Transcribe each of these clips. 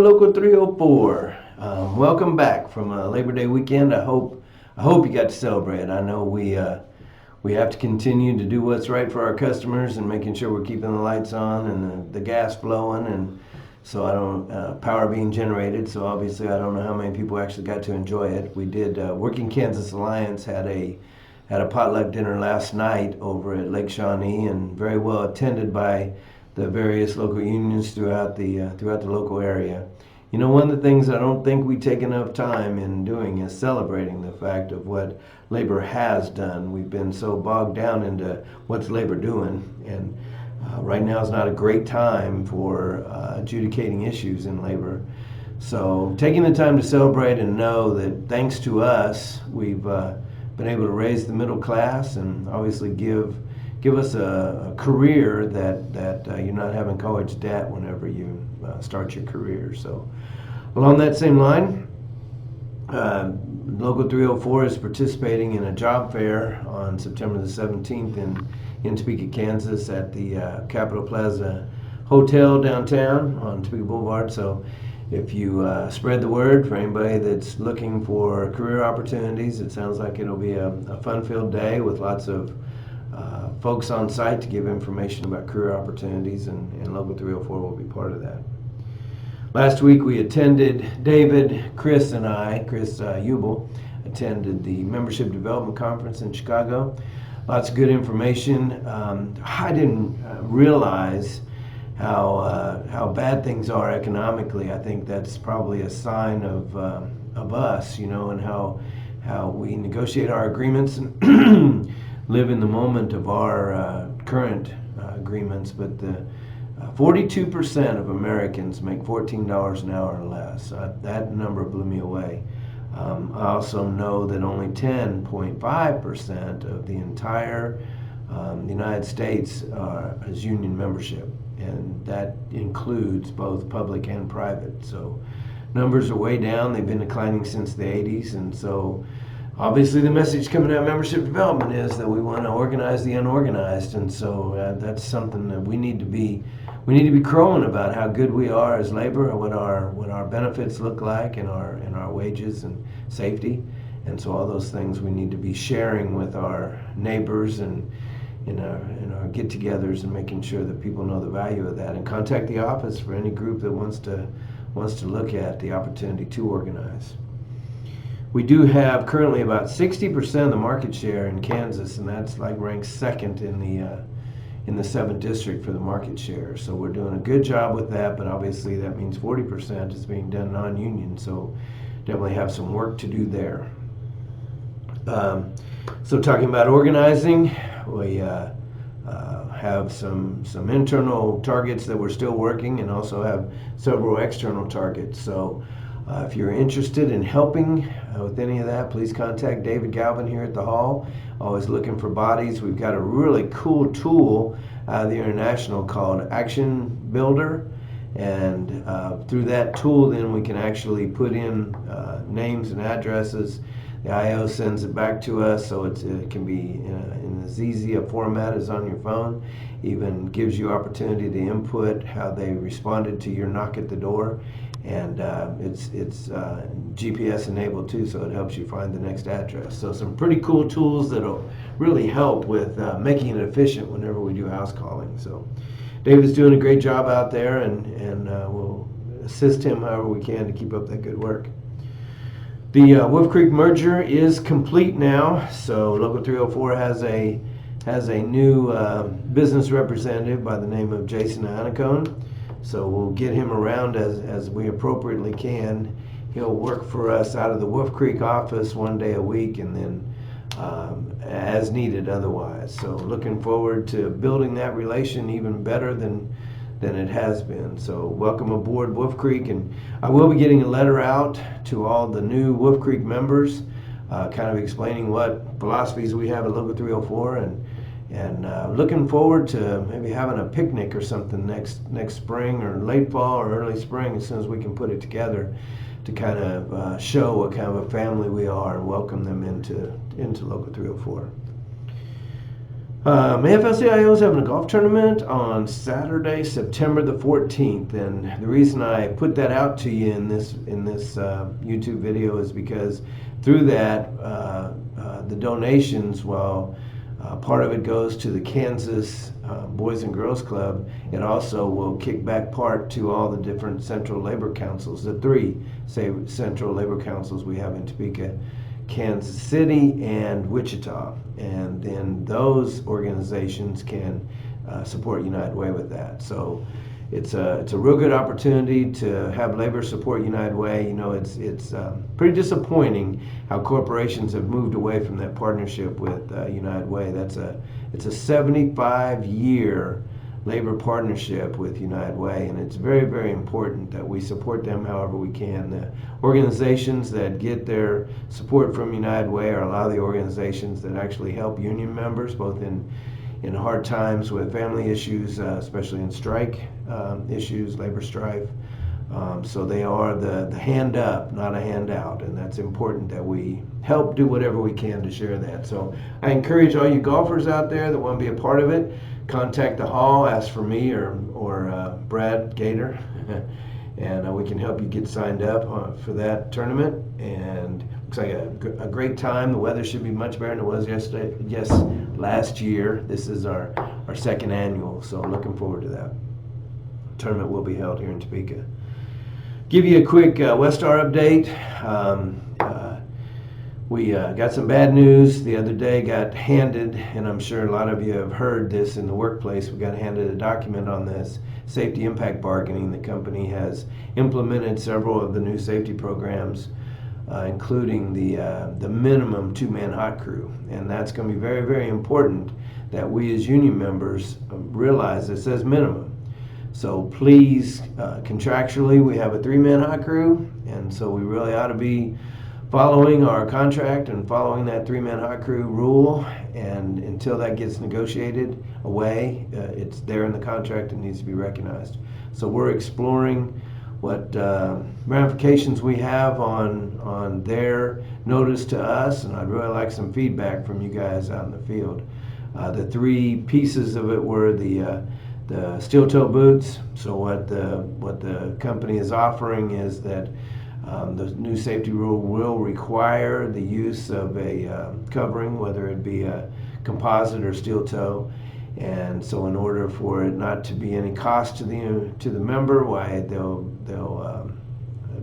Local 304. Welcome back from Labor Day weekend. I hope you got to celebrate. I know we have to continue to do what's right for our customers and making sure we're keeping the lights on and the gas flowing, and so I don't power being generated. So obviously I don't know how many people actually got to enjoy it. We did. Working Kansas Alliance had a potluck dinner last night over at Lake Shawnee, and very well attended by the various local unions throughout the local area. You know, one of the things I don't think we take enough time in doing is celebrating the fact of what labor has done. We've been so bogged down into what's labor doing, and right now is not a great time for adjudicating issues in labor. So taking the time to celebrate and know that thanks to us, we've been able to raise the middle class and obviously give us a career that you're not having college debt whenever you start your career. So along that same line, Local 304 is participating in a job fair on September the 17th in Topeka, Kansas at the Capitol Plaza Hotel downtown on Topeka Boulevard. So if you spread the word for anybody that's looking for career opportunities, it sounds like it'll be a fun-filled day with lots of folks on site to give information about career opportunities, and Local 304 will be part of that. Last week we attended, Chris Ubel attended the Membership Development Conference in Chicago. Lots of good information. I didn't realize how bad things are economically. I think that's probably a sign of us, you know, and how we negotiate our agreements and live in the moment of our current agreements. But the 42% of Americans make $14 an hour or less. That number blew me away. I also know that only 10.5% of the entire United States is union membership, and that includes both public and private. So numbers are way down. They've been declining since the 80s, and so obviously the message coming out of membership development is that we want to organize the unorganized, and so that's something that we need to be crowing about, how good we are as labor and what our benefits look like, and our wages and safety. And so all those things we need to be sharing with our neighbors and in our get-togethers, and making sure that people know the value of that, and contact the office for any group that wants to look at the opportunity to organize. We do have currently about 60% of the market share in Kansas, and that's like ranked second in the 7th district for the market share. So we're doing a good job with that, but obviously that means 40% is being done non-union, so definitely have some work to do there. So talking about organizing, we have some internal targets that we're still working, and also have several external targets. So if you're interested in helping with any of that, please contact David Galvin here at the Hall. Always looking for bodies. We've got a really cool tool out of the International called Action Builder, and through that tool then we can actually put in names and addresses. The IO sends it back to us, so it can be in as easy a format as on your phone. Even gives you opportunity to input how they responded to your knock at the door, and it's GPS enabled too, so it helps you find the next address. So some pretty cool tools that'll really help with making it efficient whenever we do house calling. So David's doing a great job out there, and we'll assist him however we can to keep up that good work. The Wolf Creek merger is complete now, so Local 304 has a new business representative by the name of Jason Anacone. So we'll get him around as we appropriately can. He'll work for us out of the Wolf Creek office one day a week, and then as needed otherwise. So looking forward to building that relation even better than it has been. So welcome aboard Wolf Creek, and I will be getting a letter out to all the new Wolf Creek members, kind of explaining what philosophies we have at Local 304, and looking forward to maybe having a picnic or something next spring, or late fall or early spring, as soon as we can put it together, to kind of show what kind of a family we are and welcome them into Local 304. AFL-CIO is having a golf tournament on Saturday, September the 14th, and the reason I put that out to you in this YouTube video is because through that, the donations, while part of it goes to the Kansas Boys and Girls Club, it also will kick back part to all the different central labor councils, the three central labor councils we have in Topeka, Kansas City, and Wichita, and then those organizations can support United Way with that. So it's a real good opportunity to have labor support United Way. You know, it's pretty disappointing how corporations have moved away from that partnership with United Way. It's a 75-year labor partnership with United Way, and it's very, very important that we support them however we can. The organizations that get their support from United Way are a lot of the organizations that actually help union members, both in hard times with family issues, especially in strike issues, labor strife. So they are the hand up, not a handout, and that's important that we help do whatever we can to share that. So I encourage all you golfers out there that want to be a part of it, contact the hall, ask for me or Brad Gator, and we can help you get signed up for that tournament. And looks like a great time. The weather should be much better than it was last year. This is our second annual, so looking forward to that. The tournament will be held here in Topeka. Give you a quick Westar update. We got some bad news the other day, got handed, and I'm sure a lot of you have heard this in the workplace, we got handed a document on this safety impact bargaining. The company has implemented several of the new safety programs, including the minimum two-man hot crew. And that's going to be very, very important that we as union members realize it says minimum. So please, contractually, we have a three-man hot crew, and so we really ought to be following our contract and following that three-man hot crew rule. And until that gets negotiated away, it's there in the contract and needs to be recognized. So we're exploring what ramifications we have on their notice to us, and I'd really like some feedback from you guys out in the field. The three pieces of it were the steel toe boots. So what the company is offering is that the new safety rule will require the use of a covering, whether it be a composite or steel toe. And so in order for it not to be any cost to the member, why they'll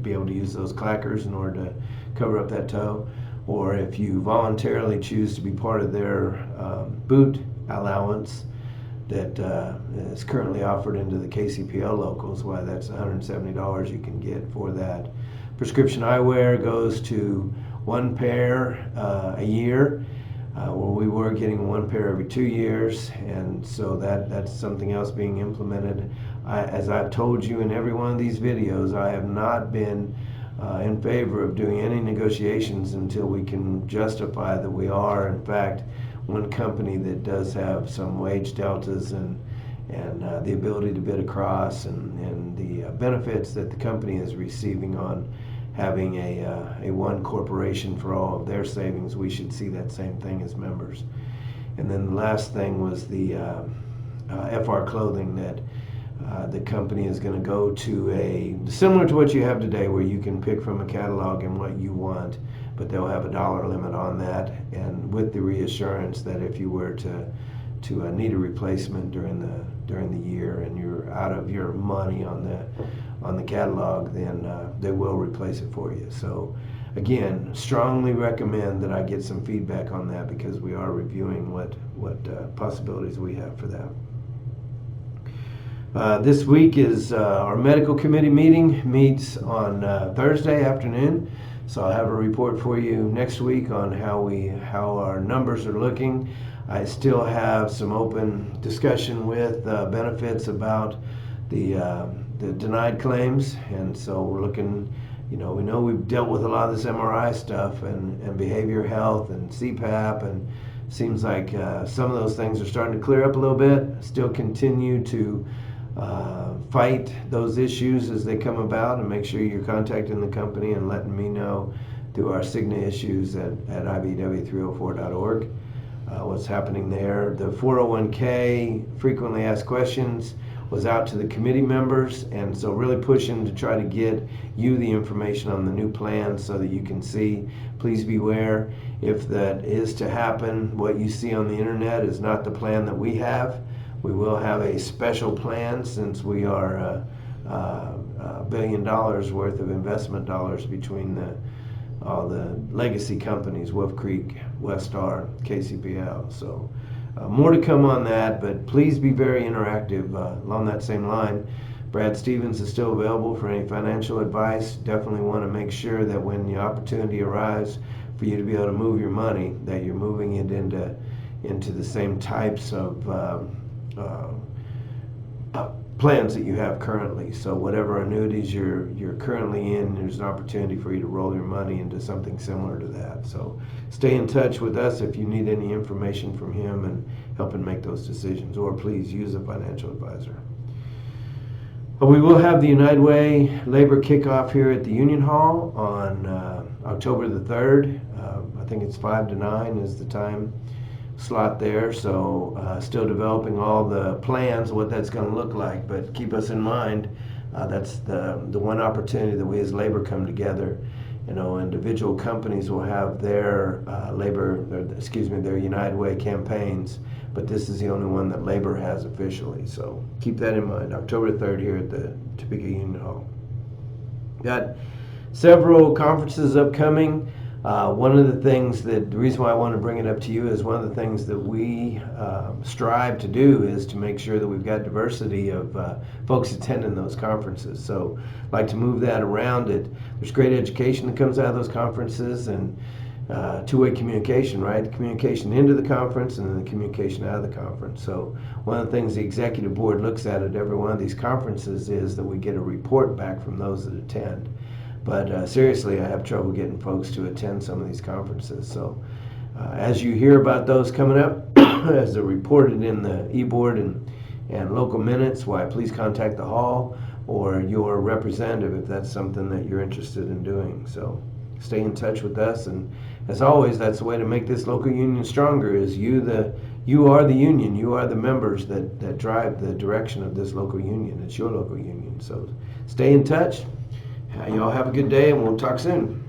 be able to use those clackers in order to cover up that toe. Or if you voluntarily choose to be part of their boot allowance that is currently offered into the KCPL locals, why that's $170 you can get for that. Prescription eyewear goes to one pair a year, where we were getting one pair every 2 years, and so that's something else being implemented. As I've told you in every one of these videos, I have not been in favor of doing any negotiations until we can justify that we are, in fact, one company that does have some wage deltas and the ability to bid across and the benefits that the company is receiving on having a one corporation for all of their savings. We should see that same thing as members. And then the last thing was the FR clothing, that the company is going to go to similar to what you have today, where you can pick from a catalog and what you want, but they'll have a dollar limit on that, and with the reassurance that if you were to need a replacement during the year and you're out of your money on the catalog, then they will replace it for you. So again, strongly recommend that I get some feedback on that, because we are reviewing what possibilities we have for that. This week is our medical committee meets on Thursday afternoon. So I'll have a report for you next week on how our numbers are looking. I still have some open discussion with benefits about the denied claims, and so we're looking. We know we've dealt with a lot of this MRI stuff and behavioral health and CPAP, and seems like some of those things are starting to clear up a little bit. Still continue to fight those issues as they come about, and make sure you're contacting the company and letting me know through our Cigna issues at IBEW304.org. what's happening there. The 401k, frequently asked questions, was out to the committee members, and so really pushing to try to get you the information on the new plan so that you can see. Please beware, if that is to happen, what you see on the internet is not the plan that we have. We will have a special plan, since we are $1 billion worth of investment dollars between all the legacy companies, Wolf Creek, Westar, KCPL. So more to come on that, but please be very interactive. Along that same line, Brad Stevens is still available for any financial advice. Definitely want to make sure that when the opportunity arrives for you to be able to move your money, that you're moving it into the same types of plans that you have currently. So whatever annuities you're currently in, there's an opportunity for you to roll your money into something similar to that. So stay in touch with us if you need any information from him and helping make those decisions, or please use a financial advisor. We will have the United Way Labor Kickoff here at the Union Hall on October the 3rd. I think it's 5 to 9 is the time slot there, so still developing all the plans, what that's going to look like, but keep us in mind. That's the one opportunity that we as labor come together. Individual companies will have their their United Way campaigns, but this is the only one that labor has officially, so keep that in mind. October 3rd here at the Topeka Union Hall. Got several conferences upcoming. One of the things the reason why I want to bring it up to you is one of the things that we strive to do is to make sure that we've got diversity of folks attending those conferences. So I'd like to move that around. There's great education that comes out of those conferences, and two-way communication, right? The communication into the conference and then the communication out of the conference. So one of the things the executive board looks at every one of these conferences is that we get a report back from those that attend. But seriously, I have trouble getting folks to attend some of these conferences. So as you hear about those coming up, as they're reported in the e-board and local minutes, why please contact the hall or your representative if that's something that you're interested in doing. So stay in touch with us, and as always, that's the way to make this local union stronger. Is you are the union, you are the members that drive the direction of this local union. It's your local union. So stay in touch. Y'all have a good day, and we'll talk soon.